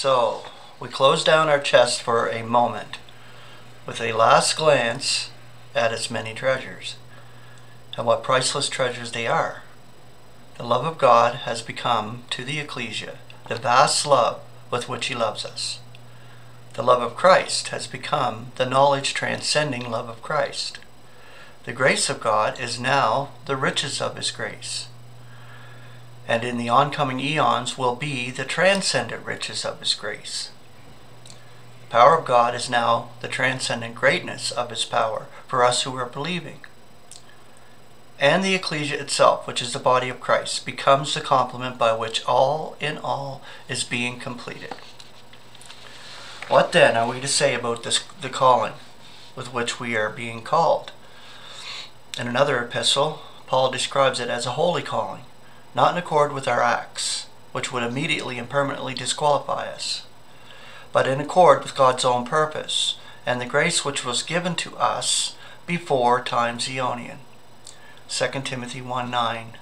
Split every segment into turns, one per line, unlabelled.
So, we close down our chest for a moment with a last glance at its many treasures and what priceless treasures they are. The love of God has become, to the ecclesia, the vast love with which he loves us. The love of Christ has become the knowledge transcending love of Christ. The grace of God is now the riches of his grace, and in the oncoming eons will be the transcendent riches of his grace. The power of God is now the transcendent greatness of his power for us who are believing. And the ecclesia itself, which is the body of Christ, becomes the complement by which all in all is being completed. What then are we to say about the calling with which we are being called? In another epistle, Paul describes it as a holy calling, not in accord with our acts, which would immediately and permanently disqualify us, but in accord with God's own purpose and the grace which was given to us before times aeonian. 2 Timothy 1:9.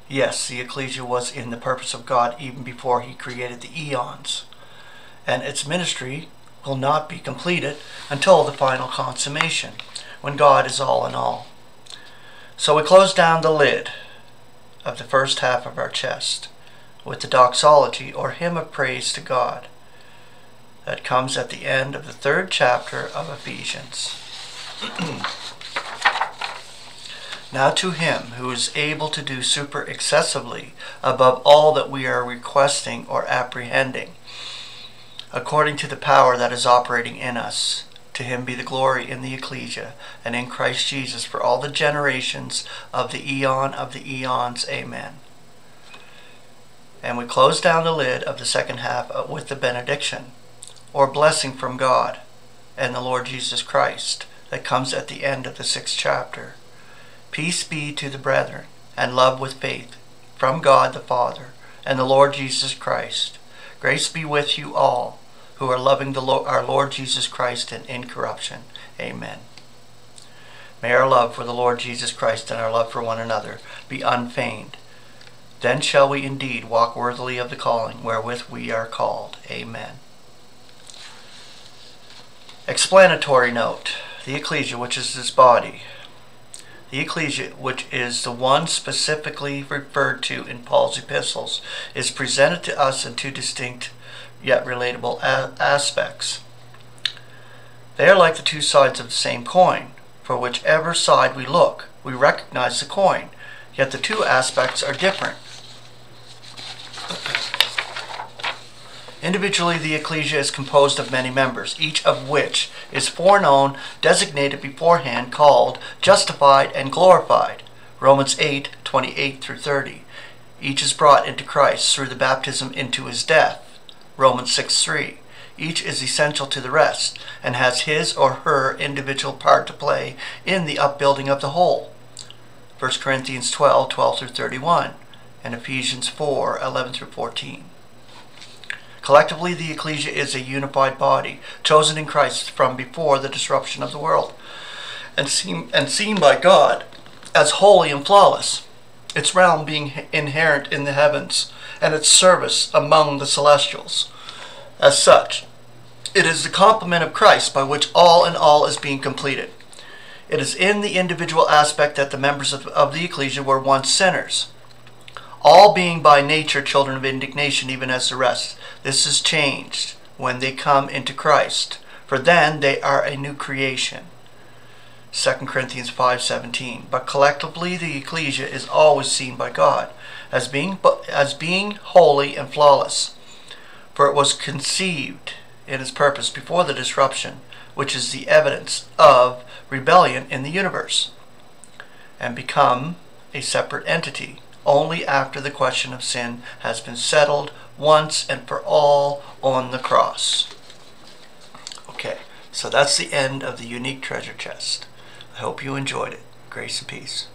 Yes, the ecclesia was in the purpose of God even before he created the eons, and its ministry will not be completed until the final consummation, when God is all in all. So we close down the lid of the first half of our chest with the doxology, or hymn of praise to God, that comes at the end of the 3rd chapter of Ephesians. Now to him who is able to do superexcessively above all that we are requesting or apprehending, according to the power that is operating in us, to him be the glory in the ecclesia and in Christ Jesus for all the generations of the eon of the eons. Amen. And we close down the lid of the second half with the benediction, or blessing from God and the Lord Jesus Christ, that comes at the end of the 6th chapter. Peace be to the brethren, and love with faith, from God the Father and the Lord Jesus Christ. Grace be with you all who are loving our Lord Jesus Christ in incorruption. Amen. May our love for the Lord Jesus Christ and our love for one another be unfeigned. Then shall we indeed walk worthily of the calling wherewith we are called. Amen. Explanatory note. The ecclesia, which is his body. The ecclesia, which is the one specifically referred to in Paul's epistles, is presented to us in 2 distinct yet relatable aspects. They are like the 2 sides of the same coin. For whichever side we look, we recognize the coin, yet the 2 aspects are different. Individually, the ecclesia is composed of many members, each of which is foreknown, designated beforehand, called, justified, and glorified. Romans 8:28-30. Each is brought into Christ through the baptism into his death. Romans 6:3. Each is essential to the rest, and has his or her individual part to play in the upbuilding of the whole. 1 Corinthians 12:12-31, and Ephesians 4:11-14. Collectively, the ecclesia is a unified body, chosen in Christ from before the disruption of the world, and seen by God as holy and flawless, its realm being inherent in the heavens, and its service among the celestials. As such, it is the complement of Christ by which all in all is being completed. It is in the individual aspect that the members of the ecclesia were once sinners, all being by nature children of indignation, even as the rest. This is changed when they come into Christ, for then they are a new creation. 2 Corinthians 5:17. But collectively the ecclesia is always seen by God as being holy and flawless, for it was conceived in its purpose before the disruption, which is the evidence of rebellion in the universe, and become a separate entity only after the question of sin has been settled once and for all on the cross. Okay, so that's the end of the unique treasure chest. I hope you enjoyed it. Grace and peace.